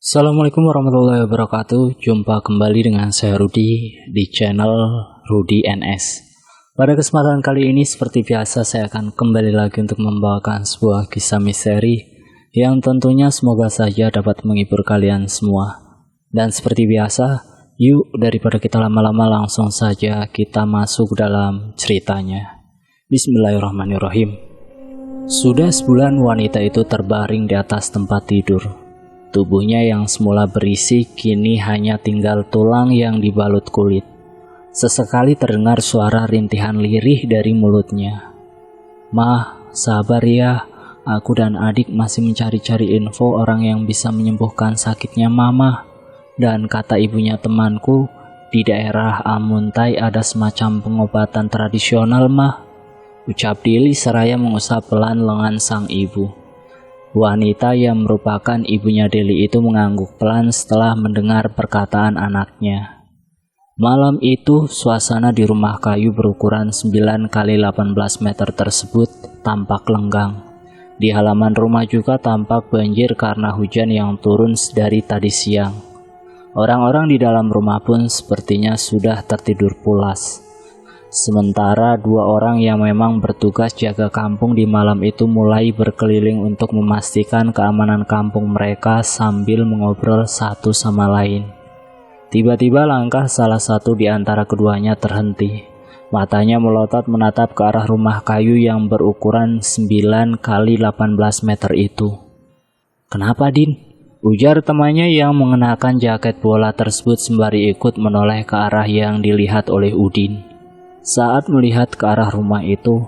Assalamualaikum warahmatullahi wabarakatuh. Jumpa kembali dengan saya Rudi di channel Rudi NS. Pada kesempatan kali ini seperti biasa saya akan kembali lagi untuk membawakan sebuah kisah misteri yang tentunya semoga saja dapat menghibur kalian semua. Dan seperti biasa, yuk daripada kita lama-lama langsung saja kita masuk dalam ceritanya. Bismillahirrahmanirrahim. Sudah sebulan wanita itu terbaring di atas tempat tidur. Tubuhnya yang semula berisi kini hanya tinggal tulang yang dibalut kulit. Sesekali terdengar suara rintihan lirih dari mulutnya. "Mah, sabar ya, aku dan adik masih mencari-cari info orang yang bisa menyembuhkan sakitnya mama. Dan kata ibunya temanku, di daerah Amuntai ada semacam pengobatan tradisional mah," ucap Dili seraya mengusap pelan lengan sang ibu. Wanita yang merupakan ibunya Deli itu mengangguk pelan setelah mendengar perkataan anaknya. Malam itu, suasana di rumah kayu berukuran 9 kali 18 meter tersebut tampak lenggang. Di halaman rumah juga tampak banjir karena hujan yang turun dari tadi siang. Orang-orang di dalam rumah pun sepertinya sudah tertidur pulas. Sementara dua orang yang memang bertugas jaga kampung di malam itu mulai berkeliling untuk memastikan keamanan kampung mereka sambil mengobrol satu sama lain. Tiba-tiba langkah salah satu di antara keduanya terhenti. Matanya melotot menatap ke arah rumah kayu yang berukuran 9 kali 18 meter itu. "Kenapa, Din?" ujar temannya yang mengenakan jaket bola tersebut sembari ikut menoleh ke arah yang dilihat oleh Udin. Saat melihat ke arah rumah itu,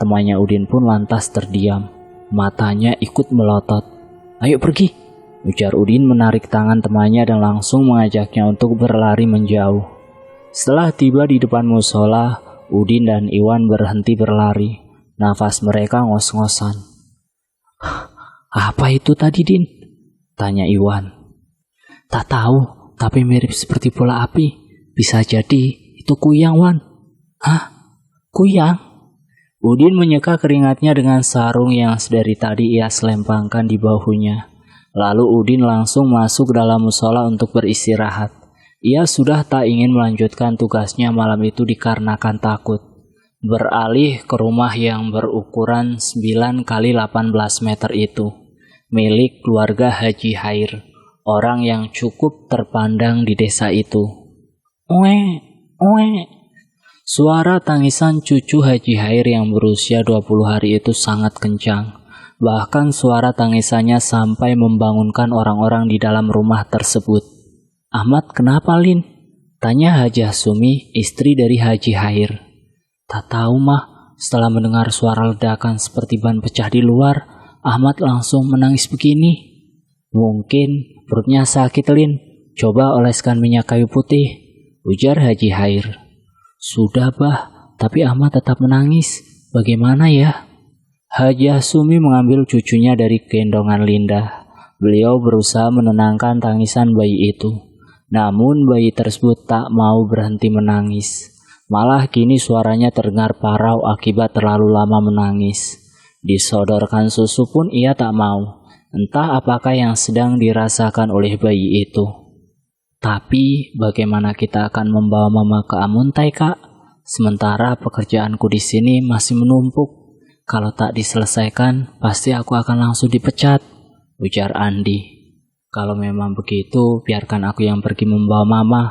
temannya Udin pun lantas terdiam. Matanya ikut melotot. "Ayo pergi," ujar Udin menarik tangan temannya dan langsung mengajaknya untuk berlari menjauh. Setelah tiba di depan musola, Udin dan Iwan berhenti berlari. Nafas mereka ngos-ngosan. "Apa itu tadi, Din?" tanya Iwan. "Tak tahu, tapi mirip seperti bola api. Bisa jadi itu kuyang, Wan." "Hah? Kuyang?" Udin menyeka keringatnya dengan sarung yang sedari tadi ia selempangkan di bahunya. Lalu Udin langsung masuk dalam musola untuk beristirahat. Ia sudah tak ingin melanjutkan tugasnya malam itu dikarenakan takut. Beralih ke rumah yang berukuran 9 kali 18 meter itu, milik keluarga Haji Hair, orang yang cukup terpandang di desa itu. "Oe, oe." Suara tangisan cucu Haji Hair yang berusia 20 hari itu sangat kencang. Bahkan suara tangisannya sampai membangunkan orang-orang di dalam rumah tersebut. "Ahmad, kenapa, Lin?" tanya Hajah Sumi, istri dari Haji Hair. "Tak tahu, Mah. Setelah mendengar suara ledakan seperti ban pecah di luar, Ahmad langsung menangis begini." "Mungkin perutnya sakit, Lin. Coba oleskan minyak kayu putih," ujar Haji Hair. "Sudah, Bah, tapi Ahmad tetap menangis. Bagaimana ya?" Hajah Sumi mengambil cucunya dari gendongan Linda. Beliau berusaha menenangkan tangisan bayi itu. Namun bayi tersebut tak mau berhenti menangis. Malah kini suaranya terdengar parau akibat terlalu lama menangis. Disodorkan susu pun ia tak mau. Entah apakah yang sedang dirasakan oleh bayi itu. "Tapi bagaimana kita akan membawa mama ke Amuntai, Kak? Sementara pekerjaanku di sini masih menumpuk. Kalau tak diselesaikan, pasti aku akan langsung dipecat," ujar Andi. "Kalau memang begitu, biarkan aku yang pergi membawa mama.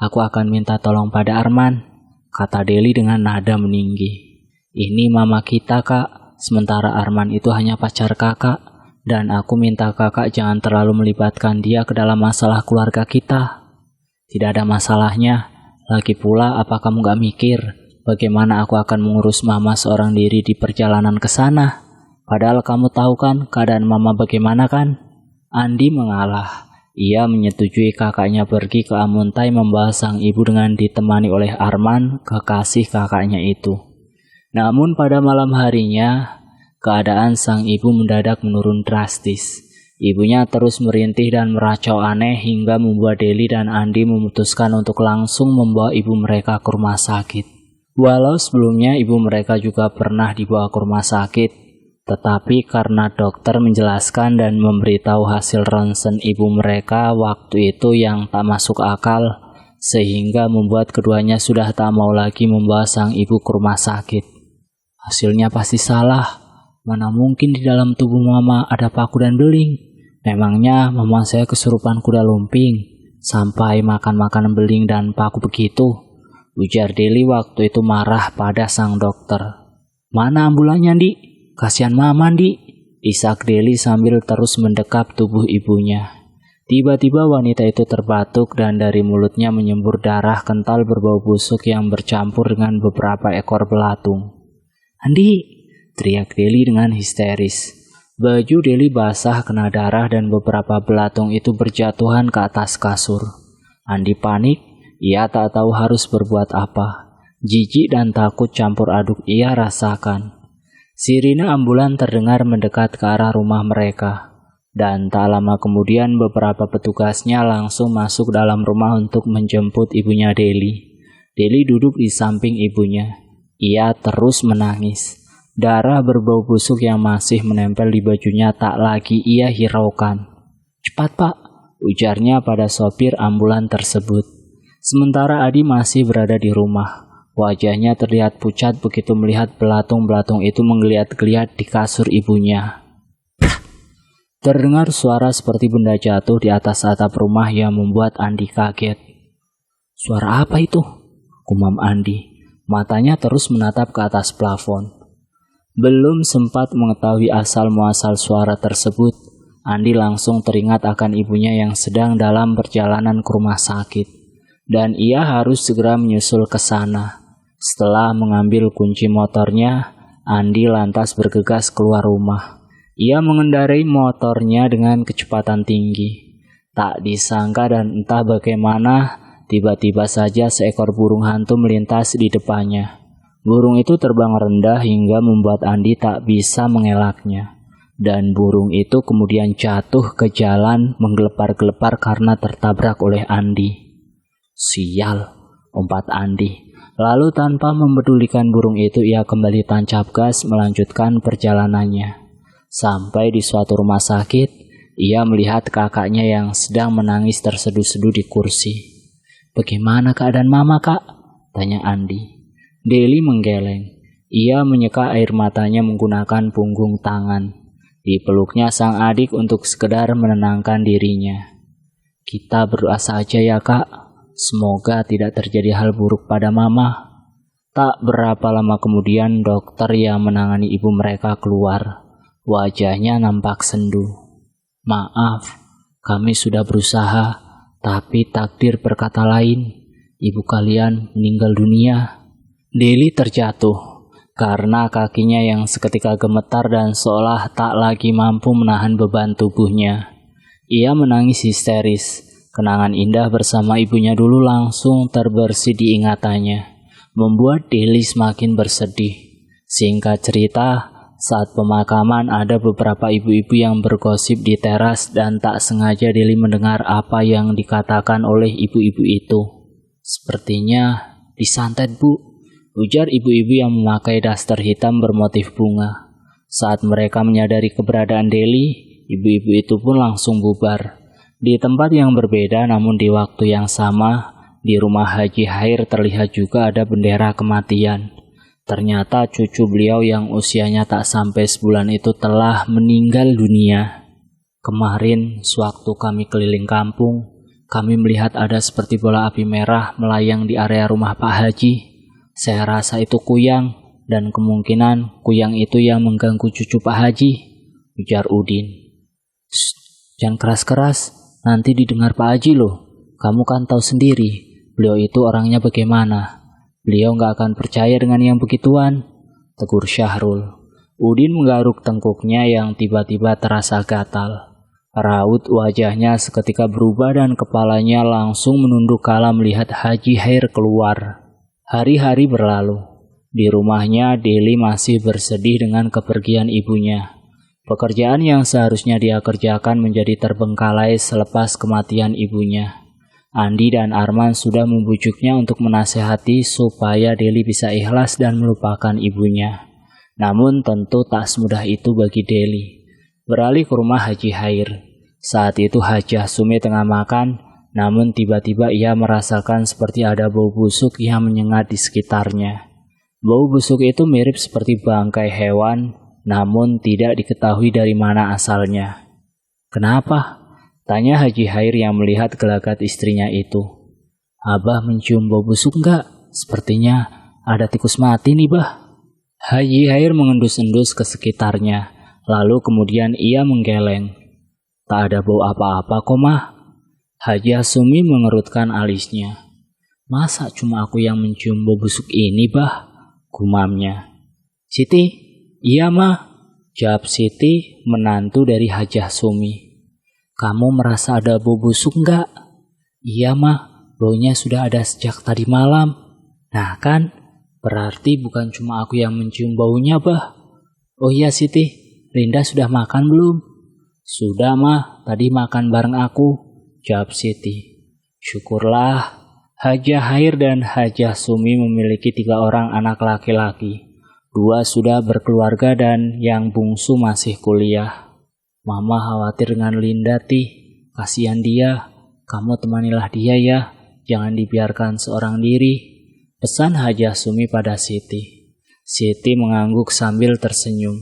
Aku akan minta tolong pada Arman," kata Deli dengan nada meninggi. "Ini mama kita, Kak. Sementara Arman itu hanya pacar kakak. Dan aku minta kakak jangan terlalu melibatkan dia ke dalam masalah keluarga kita." "Tidak ada masalahnya. Lagi pula apa kamu gak mikir bagaimana aku akan mengurus mama seorang diri di perjalanan ke sana? Padahal kamu tahu kan keadaan mama bagaimana kan?" Andi mengalah. Ia menyetujui kakaknya pergi ke Amuntai membawa sang ibu dengan ditemani oleh Arman, kekasih kakaknya itu. Namun pada malam harinya, keadaan sang ibu mendadak menurun drastis. Ibunya terus merintih dan meracau aneh hingga membuat Deli dan Andi memutuskan untuk langsung membawa ibu mereka ke rumah sakit. Walau sebelumnya ibu mereka juga pernah dibawa ke rumah sakit, Tetapi karena dokter menjelaskan dan memberitahu hasil ronsen ibu mereka waktu itu yang tak masuk akal, sehingga membuat keduanya sudah tak mau lagi membawa sang ibu ke rumah sakit. Hasilnya pasti salah. Mana mungkin di dalam tubuh mama ada paku dan beling? Memangnya mama saya kesurupan kuda lumping sampai makan makanan beling dan paku begitu? Ujar Deli waktu itu marah pada sang dokter. Mana ambulannya, Di? Kasihan mama, Di. Isak Deli sambil terus mendekap tubuh ibunya. Tiba-tiba wanita itu terbatuk dan dari mulutnya menyembur darah kental berbau busuk yang bercampur dengan beberapa ekor belatung. Andi, teriak Deli dengan histeris. Baju Deli basah kena darah dan beberapa belatung itu berjatuhan ke atas kasur. Andi panik, ia tak tahu harus berbuat apa. Jijik dan takut campur aduk ia rasakan. Sirine ambulan terdengar mendekat ke arah rumah mereka. Dan tak lama kemudian beberapa petugasnya langsung masuk dalam rumah untuk menjemput ibunya Deli. Deli duduk di samping ibunya. Ia terus menangis. Darah berbau busuk yang masih menempel di bajunya tak lagi ia hiraukan. Cepat, Pak, ujarnya pada sopir ambulan tersebut. Sementara Adi masih berada di rumah. Wajahnya terlihat pucat begitu melihat belatung-belatung itu menggeliat-geliat di kasur ibunya. Terdengar suara seperti benda jatuh di atas atap rumah yang membuat Andi kaget. Suara apa itu? Gumam Andi. Matanya terus menatap ke atas plafon. Belum sempat mengetahui asal-muasal suara tersebut, Andi langsung teringat akan ibunya yang sedang dalam perjalanan ke rumah sakit. Dan ia harus segera menyusul ke sana. Setelah mengambil kunci motornya, Andi lantas bergegas keluar rumah. Ia mengendarai motornya dengan kecepatan tinggi. Tak disangka dan entah bagaimana, tiba-tiba saja seekor burung hantu melintas di depannya. Burung itu terbang rendah hingga membuat Andi tak bisa mengelaknya. Dan burung itu kemudian jatuh ke jalan menggelepar-gelepar karena tertabrak oleh Andi. Sial, umpat Andi. Lalu tanpa mempedulikan burung itu ia kembali tancap gas melanjutkan perjalanannya. Sampai di suatu rumah sakit, ia melihat kakaknya yang sedang menangis terseduh-seduh di kursi. Bagaimana keadaan mama, Kak? Tanya Andi. Deli menggeleng. Ia menyeka air matanya menggunakan punggung tangan. Dipeluknya sang adik untuk sekedar menenangkan dirinya. Kita berdoa saja ya, Kak. Semoga tidak terjadi hal buruk pada mama. Tak berapa lama kemudian dokter yang menangani ibu mereka keluar. Wajahnya nampak sendu. Maaf, kami sudah berusaha, tapi takdir berkata lain. Ibu kalian meninggal dunia. Deli terjatuh karena kakinya yang seketika gemetar dan seolah tak lagi mampu menahan beban tubuhnya. Ia menangis histeris. Kenangan indah bersama ibunya dulu langsung terbersih di ingatannya, membuat Deli semakin bersedih. Singkat cerita, saat pemakaman ada beberapa ibu-ibu yang bergosip di teras dan tak sengaja Deli mendengar apa yang dikatakan oleh ibu-ibu itu. Sepertinya disantet, Bu, ujar ibu-ibu yang memakai daster hitam bermotif bunga. Saat mereka menyadari keberadaan Deli, ibu-ibu itu pun langsung bubar. Di tempat yang berbeda namun di waktu yang sama, di rumah Haji Hair terlihat juga ada bendera kematian. Ternyata cucu beliau yang usianya tak sampai sebulan itu telah meninggal dunia. Kemarin, sewaktu kami keliling kampung, kami melihat ada seperti bola api merah melayang di area rumah Pak Haji. Saya rasa itu kuyang, dan kemungkinan kuyang itu yang mengganggu cucu Pak Haji, ujar Udin. Jangan keras-keras, nanti didengar Pak Haji loh. Kamu kan tahu sendiri, beliau itu orangnya bagaimana. Beliau gak akan percaya dengan yang begituan, tegur Syahrul. Udin menggaruk tengkuknya yang tiba-tiba terasa gatal. Raut wajahnya seketika berubah dan kepalanya langsung menunduk kala melihat Haji Hair keluar. Hari-hari berlalu. Di rumahnya, Deli masih bersedih dengan kepergian ibunya. Pekerjaan yang seharusnya dia kerjakan menjadi terbengkalai selepas kematian ibunya. Andi dan Arman sudah membujuknya untuk menasehati supaya Deli bisa ikhlas dan melupakan ibunya. Namun tentu tak semudah itu bagi Deli. Beralih ke rumah Haji Hair. Saat itu Hajah Sumi tengah makan, namun tiba-tiba ia merasakan seperti ada bau busuk yang menyengat di sekitarnya. Bau busuk itu mirip seperti bangkai hewan, namun tidak diketahui dari mana asalnya. "Kenapa?" tanya Haji Hair yang melihat gelagat istrinya itu. "Abah mencium bau busuk enggak? Sepertinya ada tikus mati nih, Bah." Haji Hair mengendus-endus ke sekitarnya, lalu kemudian ia menggeleng. "Tak ada bau apa-apa kok, Mah." Hajah Sumi mengerutkan alisnya. "Masa cuma aku yang mencium bau busuk ini, Bah?" gumamnya. "Siti?" "Iya, Mah," jawab Siti, menantu dari Hajah Sumi. "Kamu merasa ada bau busuk enggak?" "Iya, Mah, baunya sudah ada sejak tadi malam." "Nah kan, berarti bukan cuma aku yang mencium baunya, Bah." "Oh iya, Siti, Linda sudah makan belum?" "Sudah, Mah, tadi makan bareng aku," jawab Siti. Syukurlah, Hajah Hair dan Hajah Sumi memiliki 3 orang anak laki-laki. 2 sudah berkeluarga dan yang bungsu masih kuliah. "Mama khawatir dengan Linda, Ti. Kasihan dia. Kamu temanilah dia ya. Jangan dibiarkan seorang diri," pesan Hajah Sumi pada Siti. Siti mengangguk sambil tersenyum.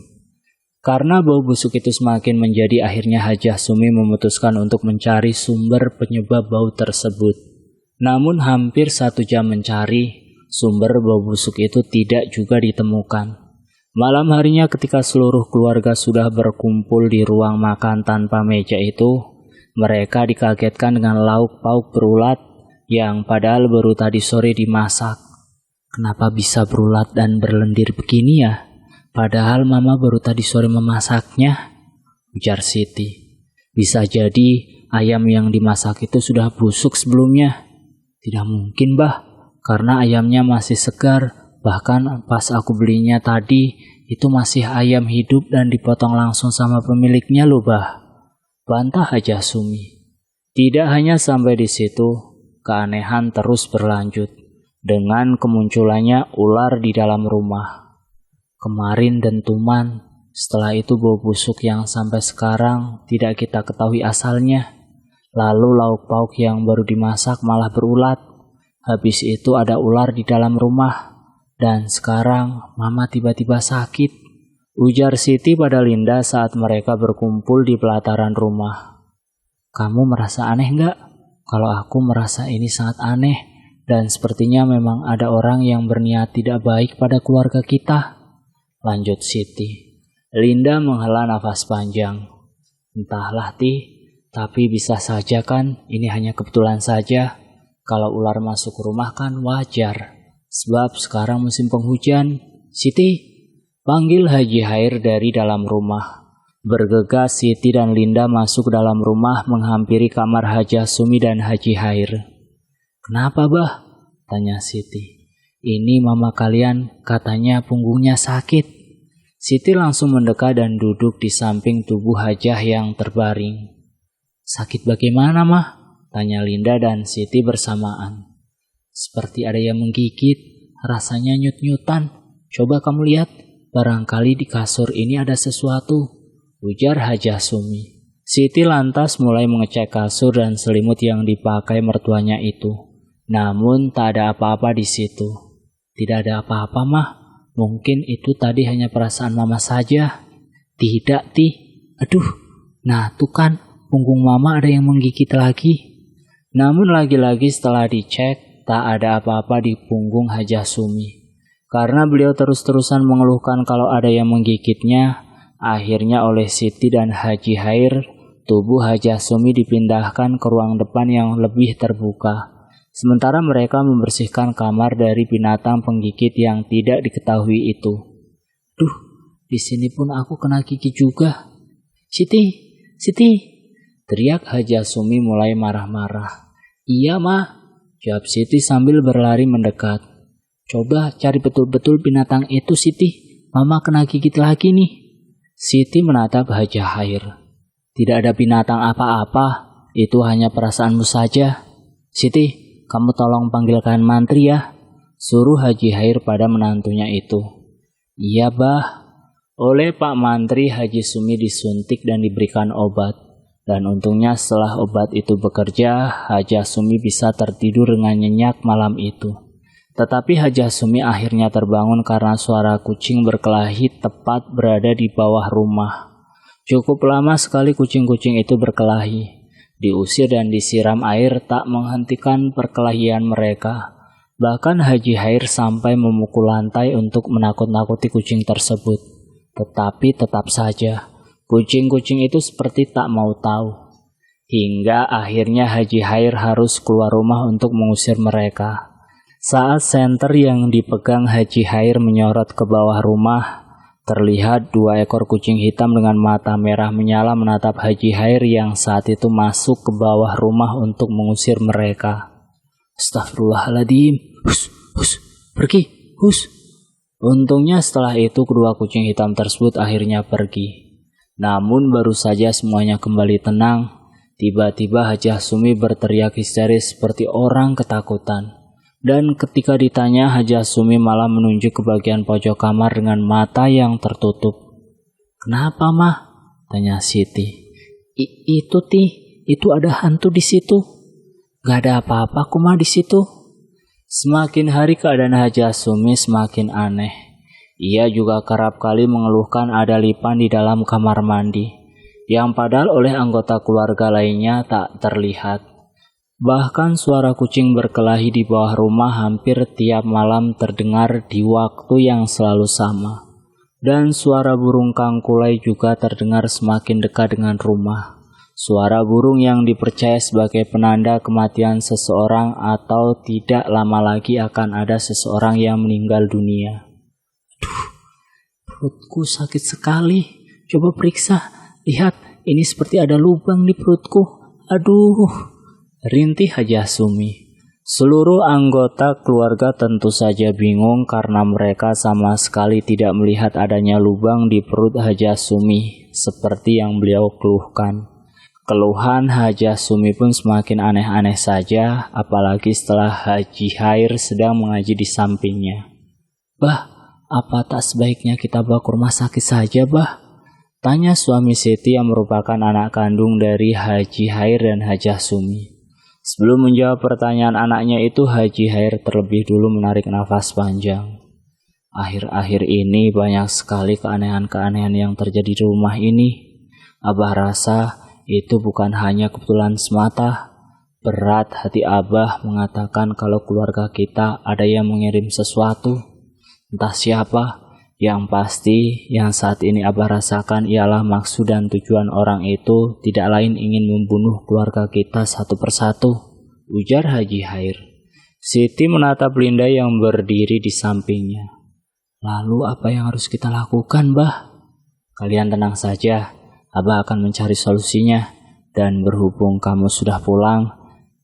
Karena bau busuk itu semakin menjadi, akhirnya Hajah Sumi memutuskan untuk mencari sumber penyebab bau tersebut. Namun hampir 1 jam mencari, sumber bau busuk itu tidak juga ditemukan. Malam harinya ketika seluruh keluarga sudah berkumpul di ruang makan tanpa meja itu, mereka dikagetkan dengan lauk pauk berulat yang padahal baru tadi sore dimasak. "Kenapa bisa berulat dan berlendir begini ya? Padahal Mama baru tadi sore memasaknya," ujar Siti. "Bisa jadi ayam yang dimasak itu sudah busuk sebelumnya." "Tidak mungkin, Bah, karena ayamnya masih segar. Bahkan pas aku belinya tadi, itu masih ayam hidup dan dipotong langsung sama pemiliknya loh, Bah," bantah Hajah Sumi. Tidak hanya sampai di situ, keanehan terus berlanjut dengan kemunculannya ular di dalam rumah. Kemarin dentuman, setelah itu bau busuk yang sampai sekarang tidak kita ketahui asalnya. Lalu lauk pauk yang baru dimasak malah berulat. Habis itu ada ular di dalam rumah. Dan sekarang Mama tiba-tiba sakit, ujar Siti pada Linda saat mereka berkumpul di pelataran rumah. "Kamu merasa aneh enggak? Kalau aku merasa ini sangat aneh. Dan sepertinya memang ada orang yang berniat tidak baik pada keluarga kita," lanjut Siti. Linda menghela nafas panjang. "Entahlah, Ti. Tapi bisa saja kan ini hanya kebetulan saja. Kalau ular masuk ke rumah kan wajar. Sebab sekarang musim penghujan." "Siti," panggil Haji Hair dari dalam rumah. Bergegas Siti dan Linda masuk dalam rumah menghampiri kamar Hajah Sumi dan Haji Hair. "Kenapa, Bah?" tanya Siti. "Ini mama kalian katanya punggungnya sakit." Siti langsung mendekat dan duduk di samping tubuh Hajah yang terbaring. "Sakit bagaimana, Mah?" tanya Linda dan Siti bersamaan. "Seperti ada yang menggigit, rasanya nyut-nyutan. Coba kamu lihat, barangkali di kasur ini ada sesuatu," ujar Hajah Sumi. Siti lantas mulai mengecek kasur dan selimut yang dipakai mertuanya itu. Namun tak ada apa-apa di situ. "Tidak ada apa-apa, Mah. Mungkin itu tadi hanya perasaan Mama saja." "Tidak, Ti. Aduh, nah tuh kan. Punggung Mama ada yang menggigit lagi." Namun lagi-lagi setelah dicek, tak ada apa-apa di punggung Hajah Sumi. Karena beliau terus-terusan mengeluhkan kalau ada yang menggigitnya, akhirnya oleh Siti dan Haji Hair, tubuh Hajah Sumi dipindahkan ke ruang depan yang lebih terbuka. Sementara mereka membersihkan kamar dari binatang penggigit yang tidak diketahui itu. "Duh, di sini pun aku kena gigit juga." "Siti, Siti!" teriak Hajah Sumi mulai marah-marah. "Iya, Mah," jawab Siti sambil berlari mendekat. "Coba cari betul-betul binatang itu, Siti. Mama kena gigit lagi nih." Siti menatap Hajah Hair. "Tidak ada binatang apa-apa, itu hanya perasaanmu saja. Siti, kamu tolong panggilkan mantri ya," suruh Haji Hair pada menantunya itu. "Iya, Bah," Oleh Pak Mantri, Haji Sumi disuntik dan diberikan obat. Dan untungnya setelah obat itu bekerja, Haji Sumi bisa tertidur dengan nyenyak malam itu. Tetapi Haji Sumi akhirnya terbangun karena suara kucing berkelahi tepat berada di bawah rumah. Cukup lama sekali kucing-kucing itu berkelahi. Diusir dan disiram air tak menghentikan perkelahian mereka. Bahkan Haji Hair sampai memukul lantai untuk menakut-nakuti kucing tersebut. Tetapi tetap saja, kucing-kucing itu seperti tak mau tahu. Hingga akhirnya Haji Hair harus keluar rumah untuk mengusir mereka. Saat senter yang dipegang Haji Hair menyorot ke bawah rumah, terlihat 2 ekor kucing hitam dengan mata merah menyala menatap Haji Hair yang saat itu masuk ke bawah rumah untuk mengusir mereka. Astagfirullahaladzim, hus, pergi, hus. Untungnya setelah itu kedua kucing hitam tersebut akhirnya pergi. Namun baru saja semuanya kembali tenang, tiba-tiba Haji Sumi berteriak histeris seperti orang ketakutan. Dan ketika ditanya, Haji Sumi malah menunjuk ke bagian pojok kamar dengan mata yang tertutup. "Kenapa, Mah?" tanya Siti. Itu itu ada hantu di situ." "Gak ada apa-apa kok, Mah, di situ." Semakin hari keadaan Haji Sumi semakin aneh. Ia juga kerap kali mengeluhkan ada lipan di dalam kamar mandi, yang padahal oleh anggota keluarga lainnya tak terlihat. Bahkan suara kucing berkelahi di bawah rumah hampir tiap malam terdengar di waktu yang selalu sama. Dan suara burung kangkulai juga terdengar semakin dekat dengan rumah. Suara burung yang dipercaya sebagai penanda kematian seseorang atau tidak lama lagi akan ada seseorang yang meninggal dunia. Aduh, perutku sakit sekali. Coba periksa. Lihat, ini seperti ada lubang di perutku. Aduh, rintih Haji Sumi. Seluruh anggota keluarga tentu saja bingung karena mereka sama sekali tidak melihat adanya lubang di perut Haji Sumi seperti yang beliau keluhkan. Keluhan Haji Sumi pun semakin aneh-aneh saja, apalagi setelah Haji Hair sedang mengaji di sampingnya. "Bah, apa tak sebaiknya kita bawa ke rumah sakit saja, Bah?" tanya suami Siti yang merupakan anak kandung dari Haji Hair dan Haji Sumi. Sebelum menjawab pertanyaan anaknya itu, Haji Hair terlebih dulu menarik nafas panjang. "Akhir-akhir ini banyak sekali keanehan-keanehan yang terjadi di rumah ini. Abah rasa itu bukan hanya kebetulan semata. Berat hati Abah mengatakan kalau keluarga kita ada yang mengirim sesuatu. Entah siapa, yang pasti yang saat ini Abah rasakan ialah maksud dan tujuan orang itu tidak lain ingin membunuh keluarga kita satu persatu," ujar Haji Hair. Siti menatap Linda yang berdiri di sampingnya. "Lalu apa yang harus kita lakukan, Bah?" "Kalian tenang saja. Abah akan mencari solusinya, dan berhubung kamu sudah pulang,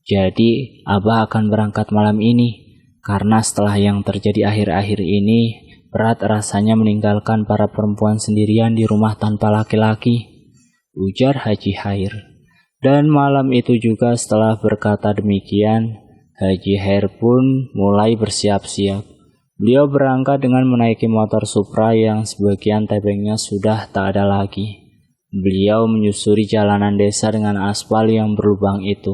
jadi Abah akan berangkat malam ini, karena setelah yang terjadi akhir-akhir ini, berat rasanya meninggalkan para perempuan sendirian di rumah tanpa laki-laki," ujar Haji Hair. Dan malam itu juga setelah berkata demikian, Haji Hair pun mulai bersiap-siap. Beliau berangkat dengan menaiki motor Supra yang sebagian tebengnya sudah tak ada lagi. Beliau menyusuri jalanan desa dengan aspal yang berlubang itu.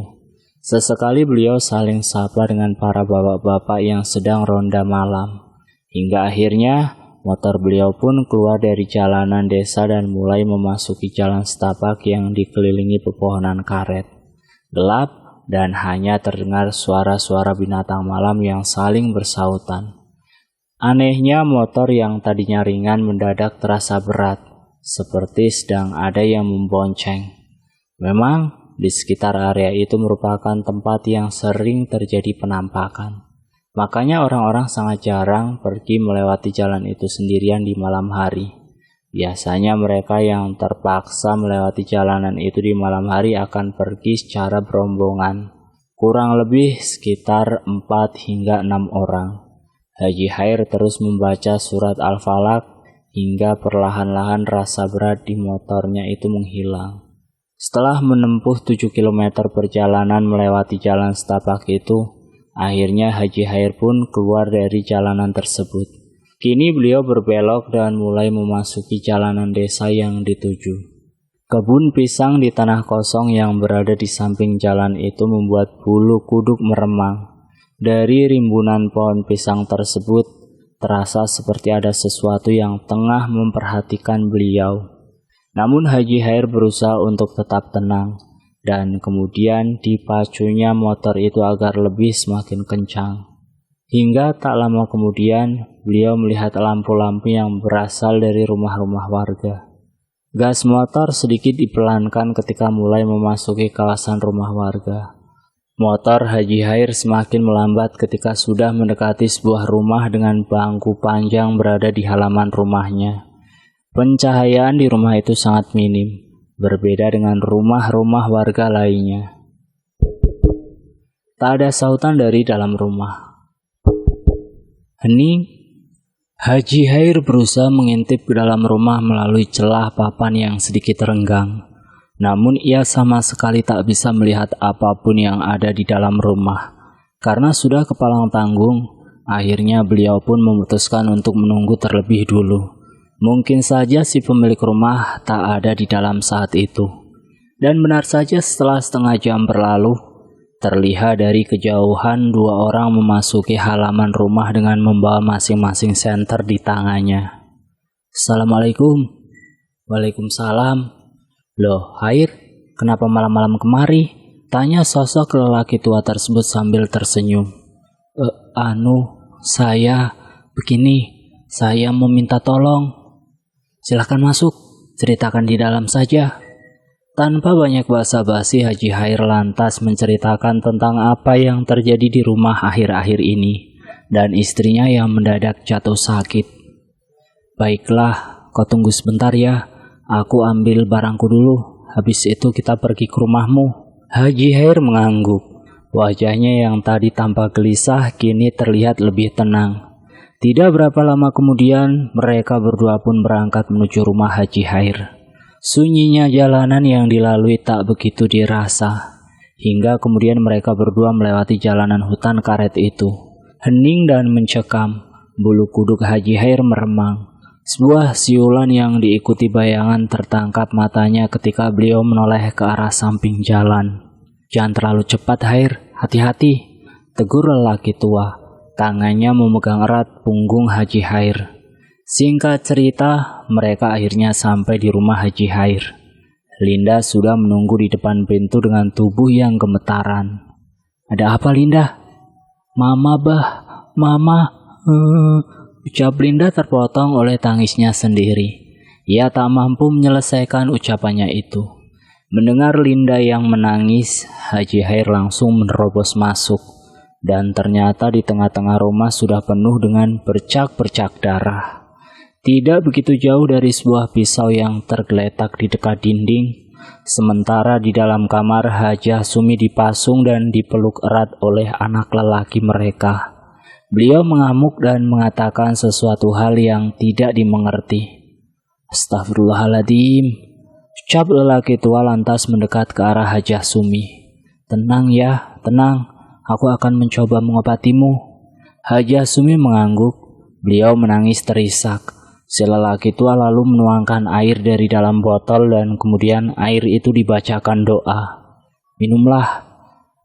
Sesekali beliau saling sapa dengan para bapak-bapak yang sedang ronda malam. Hingga akhirnya motor beliau pun keluar dari jalanan desa dan mulai memasuki jalan setapak yang dikelilingi pepohonan karet. Gelap dan hanya terdengar suara-suara binatang malam yang saling bersautan. Anehnya motor yang tadinya ringan mendadak terasa berat, seperti sedang ada yang membonceng. Memang di sekitar area itu merupakan tempat yang sering terjadi penampakan. Makanya orang-orang sangat jarang pergi melewati jalan itu sendirian di malam hari. Biasanya mereka yang terpaksa melewati jalanan itu di malam hari akan pergi secara berombongan. Kurang lebih sekitar 4 hingga 6 orang. Haji Hair terus membaca surat Al-Falaq hingga perlahan-lahan rasa berat di motornya itu menghilang. Setelah menempuh 7 km perjalanan melewati jalan setapak itu, akhirnya Haji Hair pun keluar dari jalanan tersebut. Kini beliau berbelok dan mulai memasuki jalanan desa yang dituju. Kebun pisang di tanah kosong yang berada di samping jalan itu membuat bulu kuduk meremang. Dari rimbunan pohon pisang tersebut, terasa seperti ada sesuatu yang tengah memperhatikan beliau. Namun Haji Hair berusaha untuk tetap tenang, dan kemudian dipacunya motor itu agar lebih semakin kencang. Hingga tak lama kemudian, beliau melihat lampu-lampu yang berasal dari rumah-rumah warga. Gas motor sedikit dipelankan ketika mulai memasuki kawasan rumah warga. Motor Haji Hair semakin melambat ketika sudah mendekati sebuah rumah dengan bangku panjang berada di halaman rumahnya. Pencahayaan di rumah itu sangat minim, berbeda dengan rumah-rumah warga lainnya. Tak ada sautan dari dalam rumah. Hening. Haji Hair berusaha mengintip ke dalam rumah melalui celah papan yang sedikit renggang. Namun ia sama sekali tak bisa melihat apapun yang ada di dalam rumah. Karena sudah kepalang tanggung, akhirnya beliau pun memutuskan untuk menunggu terlebih dulu. Mungkin saja si pemilik rumah tak ada di dalam saat itu. Dan benar saja setelah setengah jam berlalu, terlihat dari kejauhan dua orang memasuki halaman rumah dengan membawa masing-masing senter di tangannya. Assalamualaikum. Waalaikumsalam. Loh, Hair, kenapa malam-malam kemari? Tanya sosok lelaki tua tersebut sambil tersenyum. Saya mau minta tolong. Silahkan masuk, ceritakan di dalam saja. Tanpa banyak basa-basi, Haji Hair lantas menceritakan tentang apa yang terjadi di rumah akhir-akhir ini dan istrinya yang mendadak jatuh sakit. Baiklah, kau tunggu sebentar ya. Aku ambil barangku dulu. Habis itu kita pergi ke rumahmu. Haji Hair mengangguk. Wajahnya yang tadi tampak gelisah kini terlihat lebih tenang. Tidak berapa lama kemudian, mereka berdua pun berangkat menuju rumah Haji Hair. Sunyinya jalanan yang dilalui tak begitu dirasa, hingga kemudian mereka berdua melewati jalanan hutan karet itu. Hening dan mencekam, bulu kuduk Haji Hair meremang. Sebuah siulan yang diikuti bayangan tertangkap matanya ketika beliau menoleh ke arah samping jalan. Jangan terlalu cepat Hair, hati-hati, tegur lelaki tua. Tangannya memegang erat punggung Haji Hair. Singkat cerita, mereka akhirnya sampai di rumah Haji Hair. Linda sudah menunggu di depan pintu dengan tubuh yang gemetaran. Ada apa, Linda? Mama, ucap Linda terpotong oleh tangisnya sendiri. Ia tak mampu menyelesaikan ucapannya itu. Mendengar Linda yang menangis, Haji Hair langsung menerobos masuk. Dan ternyata di tengah-tengah rumah sudah penuh dengan bercak-bercak darah. Tidak begitu jauh dari sebuah pisau yang tergeletak di dekat dinding. Sementara di dalam kamar Hajah Sumi dipasung dan dipeluk erat oleh anak lelaki mereka. Beliau mengamuk dan mengatakan sesuatu hal yang tidak dimengerti. Astagfirullahaladzim. Ucap lelaki tua lantas mendekat ke arah Hajah Sumi. Tenang ya, tenang. Aku akan mencoba mengobatimu. Hajah Sumi mengangguk. Beliau menangis terisak. Si lelaki tua lalu menuangkan air dari dalam botol dan kemudian air itu dibacakan doa. Minumlah.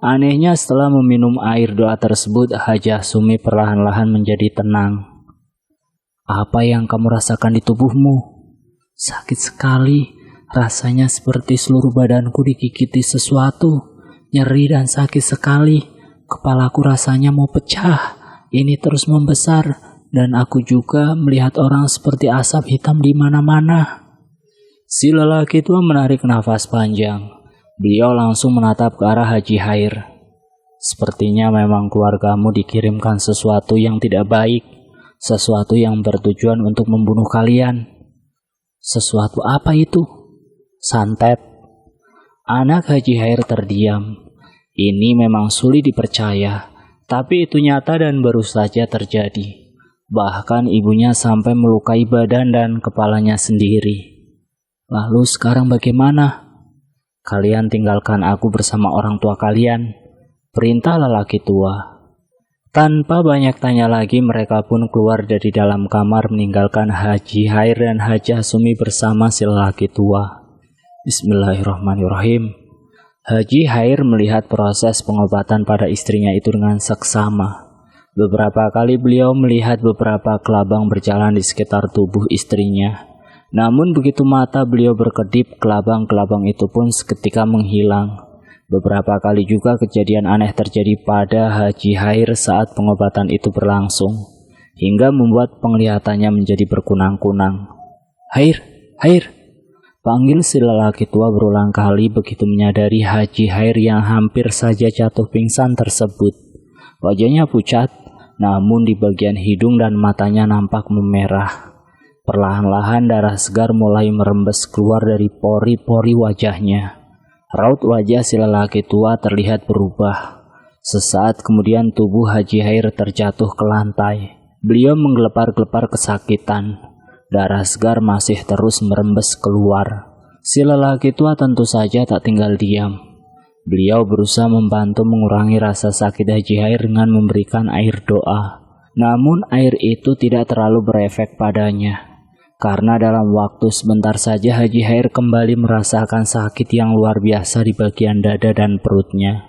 Anehnya setelah meminum air doa tersebut, Hajah Sumi perlahan-lahan menjadi tenang. Apa yang kamu rasakan di tubuhmu? Sakit sekali. Rasanya seperti seluruh badanku digigiti sesuatu. Nyeri dan sakit sekali. Kepalaku rasanya mau pecah. Ini terus membesar. Dan aku juga melihat orang seperti asap hitam di mana-mana. Si lelaki tua menarik nafas panjang. Beliau langsung menatap ke arah Haji Hair. Sepertinya memang keluargamu dikirimkan sesuatu yang tidak baik. Sesuatu yang bertujuan untuk membunuh kalian. Sesuatu apa itu? Santet. Anak Haji Hair terdiam. Ini memang sulit dipercaya. Tapi itu nyata dan baru saja terjadi. Bahkan ibunya sampai melukai badan dan kepalanya sendiri. Lalu sekarang bagaimana? Kalian tinggalkan aku bersama orang tua kalian. Perintah lelaki tua. Tanpa banyak tanya lagi, mereka pun keluar dari dalam kamar meninggalkan Haji Hair dan Haji Sumi bersama si lelaki tua. Bismillahirrahmanirrahim. Haji Hair melihat proses pengobatan pada istrinya itu dengan seksama. Beberapa kali beliau melihat beberapa kelabang berjalan di sekitar tubuh istrinya. Namun begitu mata beliau berkedip, kelabang-kelabang itu pun seketika menghilang. Beberapa kali juga kejadian aneh terjadi pada Haji Hair saat pengobatan itu berlangsung, hingga membuat penglihatannya menjadi berkunang-kunang. Hair, Hair, panggil si lelaki tua berulang kali begitu menyadari Haji Hair yang hampir saja jatuh pingsan tersebut. Wajahnya pucat, namun di bagian hidung dan matanya nampak memerah. Perlahan-lahan darah segar mulai merembes keluar dari pori-pori wajahnya. Raut wajah si lelaki tua terlihat berubah. Sesaat kemudian tubuh Haji Hair terjatuh ke lantai. Beliau menggelepar-gelepar kesakitan. Darah segar masih terus merembes keluar. Si lelaki tua tentu saja tak tinggal diam. Beliau berusaha membantu mengurangi rasa sakit Haji Hair dengan memberikan air doa. Namun air itu tidak terlalu berefek padanya. Karena dalam waktu sebentar saja Haji Hair kembali merasakan sakit yang luar biasa di bagian dada dan perutnya.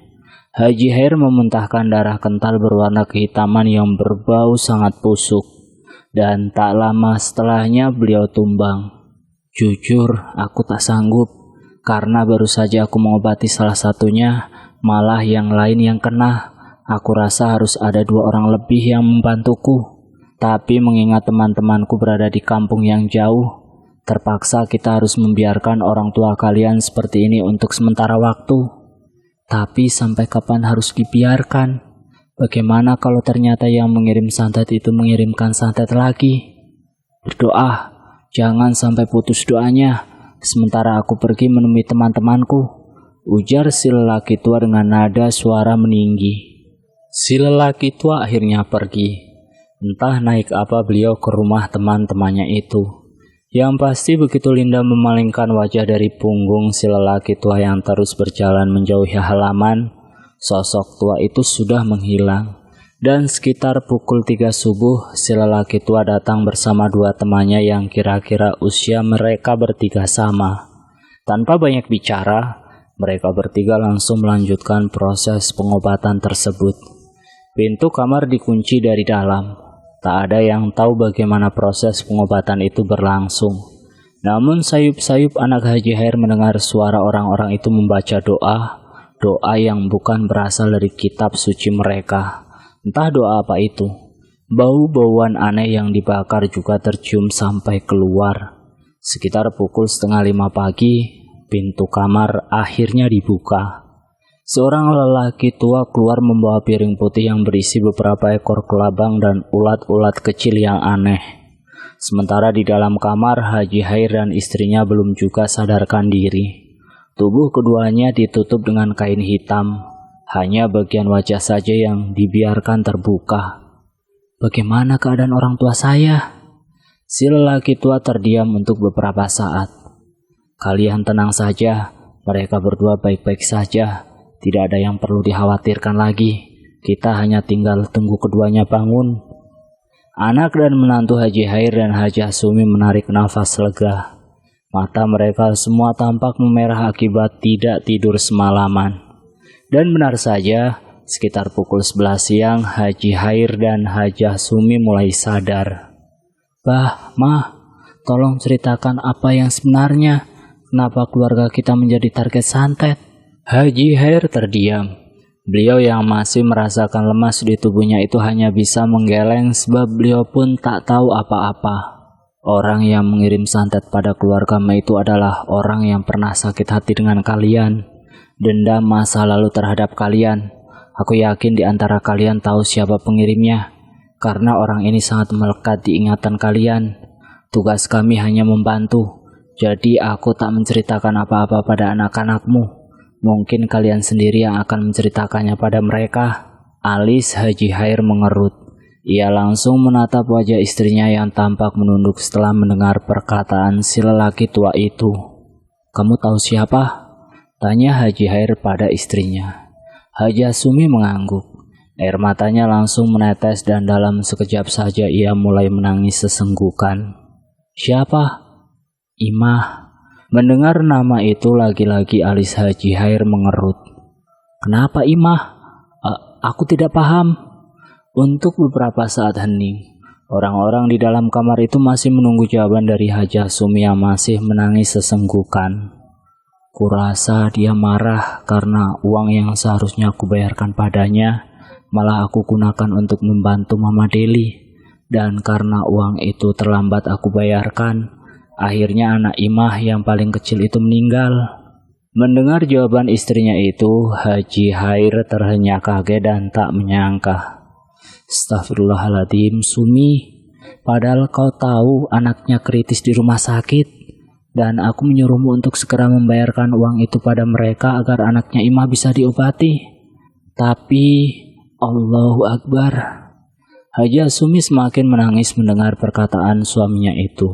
Haji Hair memuntahkan darah kental berwarna kehitaman yang berbau sangat busuk. Dan tak lama setelahnya beliau tumbang. Jujur, aku tak sanggup. Karena baru saja aku mengobati salah satunya, malah yang lain yang kena. Aku rasa harus ada 2 orang lebih yang membantuku. Tapi mengingat teman-temanku berada di kampung yang jauh, terpaksa kita harus membiarkan orang tua kalian seperti ini untuk sementara waktu. Tapi sampai kapan harus dibiarkan? Bagaimana kalau ternyata yang mengirim santet itu mengirimkan santet lagi? Berdoa, jangan sampai putus doanya. Sementara aku pergi menemui teman-temanku, ujar si lelaki tua dengan nada suara meninggi. Si lelaki tua akhirnya pergi. Entah naik apa beliau ke rumah teman-temannya itu. Yang pasti begitu Linda memalingkan wajah dari punggung si lelaki tua yang terus berjalan menjauhi halaman, sosok tua itu sudah menghilang. Dan sekitar pukul 3 subuh, si lelaki tua datang bersama 2 temannya yang kira-kira usia mereka bertiga sama. Tanpa banyak bicara, mereka bertiga langsung melanjutkan proses pengobatan tersebut. Pintu kamar dikunci dari dalam. Tak ada yang tahu bagaimana proses pengobatan itu berlangsung. Namun sayup-sayup anak Haji Hair mendengar suara orang-orang itu membaca doa yang bukan berasal dari kitab suci mereka. Entah doa apa itu. Bau-bauan aneh yang dibakar juga tercium sampai keluar. Sekitar pukul 4:30 pagi, pintu kamar akhirnya dibuka. Seorang lelaki tua keluar membawa piring putih yang berisi beberapa ekor kelabang dan ulat-ulat kecil yang aneh. Sementara di dalam kamar, Haji Hair dan istrinya belum juga sadarkan diri. Tubuh keduanya ditutup dengan kain hitam. Hanya bagian wajah saja yang dibiarkan terbuka. Bagaimana keadaan orang tua saya? Si lelaki tua terdiam untuk beberapa saat. Kalian tenang saja, mereka berdua baik-baik saja. Tidak ada yang perlu dikhawatirkan lagi. Kita hanya tinggal tunggu keduanya bangun. Anak dan menantu Haji Hair dan Haji Sumi menarik nafas lega. Mata mereka semua tampak memerah akibat tidak tidur semalaman. Dan benar saja, sekitar pukul 11 siang, Haji Hair dan Haji Sumi mulai sadar. Bah, Mah, tolong ceritakan apa yang sebenarnya. Kenapa keluarga kita menjadi target santet? Haji Hair terdiam. Beliau yang masih merasakan lemas di tubuhnya itu hanya bisa menggeleng sebab beliau pun tak tahu apa-apa. Orang yang mengirim santet pada keluargamu itu adalah orang yang pernah sakit hati dengan kalian. Dendam masa lalu terhadap kalian. Aku yakin di antara kalian tahu siapa pengirimnya. Karena orang ini sangat melekat di ingatan kalian. Tugas kami hanya membantu. Jadi aku tak menceritakan apa-apa pada anak-anakmu. Mungkin kalian sendiri yang akan menceritakannya pada mereka. Alis Haji Hair mengerut. Ia langsung menatap wajah istrinya yang tampak menunduk setelah mendengar perkataan si lelaki tua itu. Kamu tahu siapa? Tanya Haji Hair pada istrinya. Haji Sumi mengangguk. Air matanya langsung menetes dan dalam sekejap saja ia mulai menangis sesenggukan. Siapa? Imah. Mendengar nama itu lagi-lagi alis Haji Hair mengerut. Kenapa Imah? Aku tidak paham. Untuk beberapa saat hening. Orang-orang di dalam kamar itu masih menunggu jawaban dari Haji Sumi yang masih menangis sesenggukan. Kurasa dia marah karena uang yang seharusnya aku bayarkan padanya malah aku gunakan untuk membantu Mama Deli. Dan karena uang itu terlambat aku bayarkan, akhirnya anak Imah yang paling kecil itu meninggal. Mendengar jawaban istrinya itu, Haji Hair terhenyak kaget dan tak menyangka. Astagfirullahaladzim, Sumi. Padahal kau tahu anaknya kritis di rumah sakit. Dan aku menyuruhmu untuk segera membayarkan uang itu pada mereka agar anaknya Imah bisa diobati. Tapi Allahu Akbar. Haji Sumi semakin menangis mendengar perkataan suaminya itu.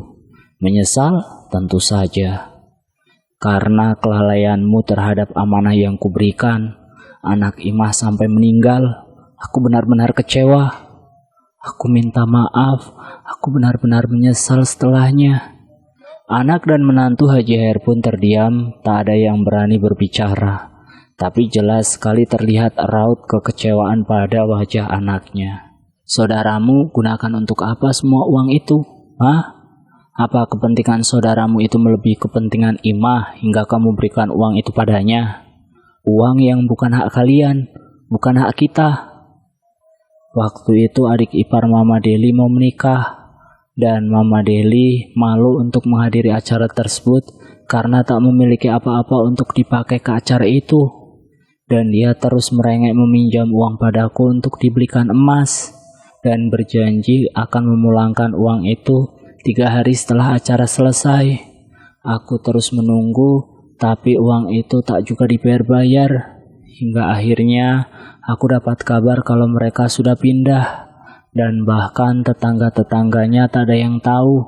Menyesal? Tentu saja. Karena kelalaianmu terhadap amanah yang kuberikan, anak Imah sampai meninggal. Aku benar-benar kecewa. Aku minta maaf. Aku benar-benar menyesal setelahnya. Anak dan menantu Haji Hair pun terdiam, tak ada yang berani berbicara. Tapi jelas sekali terlihat raut kekecewaan pada wajah anaknya. Saudaramu gunakan untuk apa semua uang itu? Hah? Apa kepentingan saudaramu itu melebihi kepentingan Imah hingga kamu berikan uang itu padanya? Uang yang bukan hak kalian, bukan hak kita. Waktu itu adik ipar Mama Deli mau menikah. Dan Mama Deli malu untuk menghadiri acara tersebut karena tak memiliki apa-apa untuk dipakai ke acara itu. Dan dia terus merengek meminjam uang padaku untuk dibelikan emas dan berjanji akan memulangkan uang itu 3 hari setelah acara selesai. Aku terus menunggu, tapi uang itu tak juga dibayar. Hingga akhirnya aku dapat kabar kalau mereka sudah pindah. Dan bahkan tetangga-tetangganya tak ada yang tahu.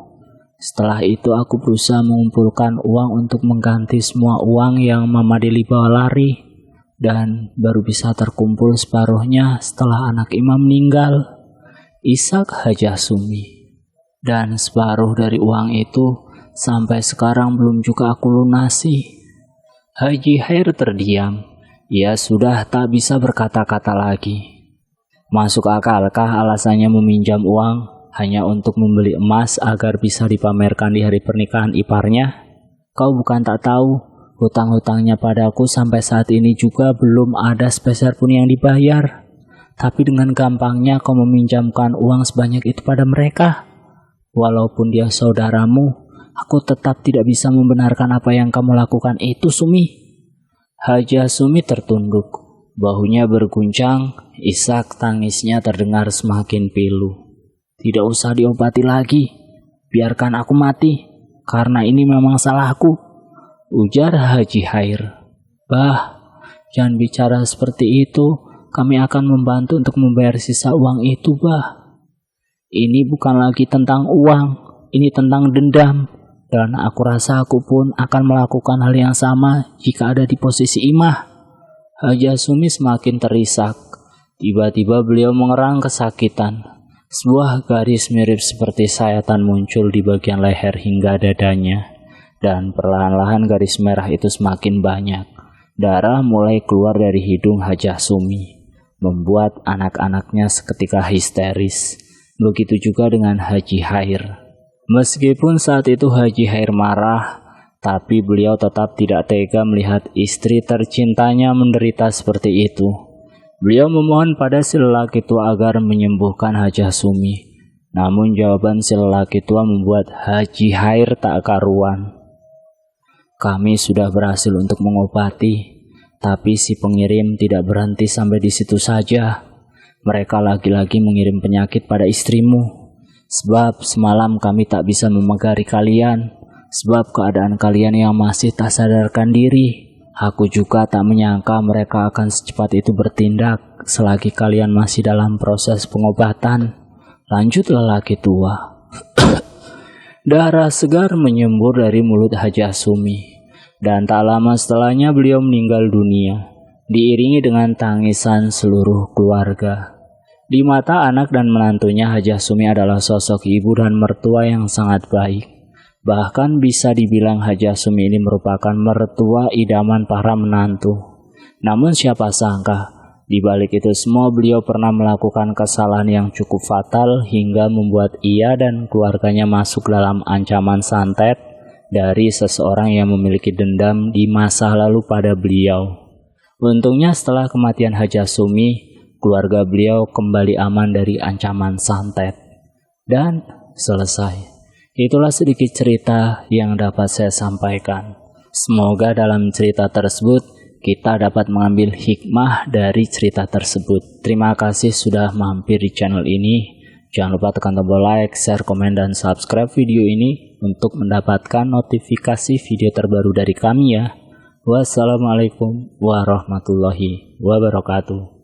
Setelah itu aku berusaha mengumpulkan uang untuk mengganti semua uang yang Mama Deli bawa lari. Dan baru bisa terkumpul separuhnya setelah anak Imam meninggal, Ishak Haji Sumi. Dan separuh dari uang itu sampai sekarang belum juga aku lunasi. Haji Hair terdiam. Ia sudah tak bisa berkata-kata lagi. Masuk akalkah alasannya meminjam uang hanya untuk membeli emas agar bisa dipamerkan di hari pernikahan iparnya? Kau bukan tak tahu, hutang-hutangnya padaku sampai saat ini juga belum ada sepeser pun yang dibayar. Tapi dengan gampangnya kau meminjamkan uang sebanyak itu pada mereka. Walaupun dia saudaramu, aku tetap tidak bisa membenarkan apa yang kamu lakukan itu, Sumi. Haji Sumi tertunduk. Bahunya berguncang, isak tangisnya terdengar semakin pilu. Tidak usah diobati lagi, biarkan aku mati, karena ini memang salahku, ujar Haji Hair. Bah, jangan bicara seperti itu, kami akan membantu untuk membayar sisa uang itu, bah. Ini bukan lagi tentang uang, ini tentang dendam, dan aku rasa aku pun akan melakukan hal yang sama jika ada di posisi Imah. Haji Sumi semakin terisak. Tiba-tiba beliau mengerang kesakitan. Sebuah garis mirip seperti sayatan muncul di bagian leher hingga dadanya. Dan perlahan-lahan garis merah itu semakin banyak. Darah mulai keluar dari hidung Haji Sumi, membuat anak-anaknya seketika histeris. Begitu juga dengan Haji Hair. Meskipun saat itu Haji Hair marah, tapi beliau tetap tidak tega melihat istri tercintanya menderita seperti itu. Beliau memohon pada si lelaki tua agar menyembuhkan Haji Sumi. Namun jawaban si lelaki tua membuat Haji Hair tak karuan. Kami sudah berhasil untuk mengobati, tapi si pengirim tidak berhenti sampai di situ saja. Mereka lagi-lagi mengirim penyakit pada istrimu. Sebab semalam kami tak bisa memegari kalian. Sebab keadaan kalian yang masih tak sadarkan diri. Aku juga tak menyangka mereka akan secepat itu bertindak selagi kalian masih dalam proses pengobatan. Lanjut lelaki tua. Darah segar menyembur dari mulut Haji Sumi. Dan tak lama setelahnya beliau meninggal dunia. diiringi dengan tangisan seluruh keluarga. Di mata anak dan menantunya, Hajah Sumi adalah sosok ibu dan mertua yang sangat baik. Bahkan bisa dibilang Hajah Sumi ini merupakan mertua idaman para menantu. Namun siapa sangka, di balik itu semua beliau pernah melakukan kesalahan yang cukup fatal hingga membuat ia dan keluarganya masuk dalam ancaman santet dari seseorang yang memiliki dendam di masa lalu pada beliau. Untungnya setelah kematian Hajah Sumi, keluarga beliau kembali aman dari ancaman santet. Dan selesai. Itulah sedikit cerita yang dapat saya sampaikan. Semoga dalam cerita tersebut kita dapat mengambil hikmah dari cerita tersebut. Terima kasih sudah mampir di channel ini. Jangan lupa tekan tombol like, share, komen, dan subscribe video ini untuk mendapatkan notifikasi video terbaru dari kami ya. Wassalamualaikum warahmatullahi wabarakatuh.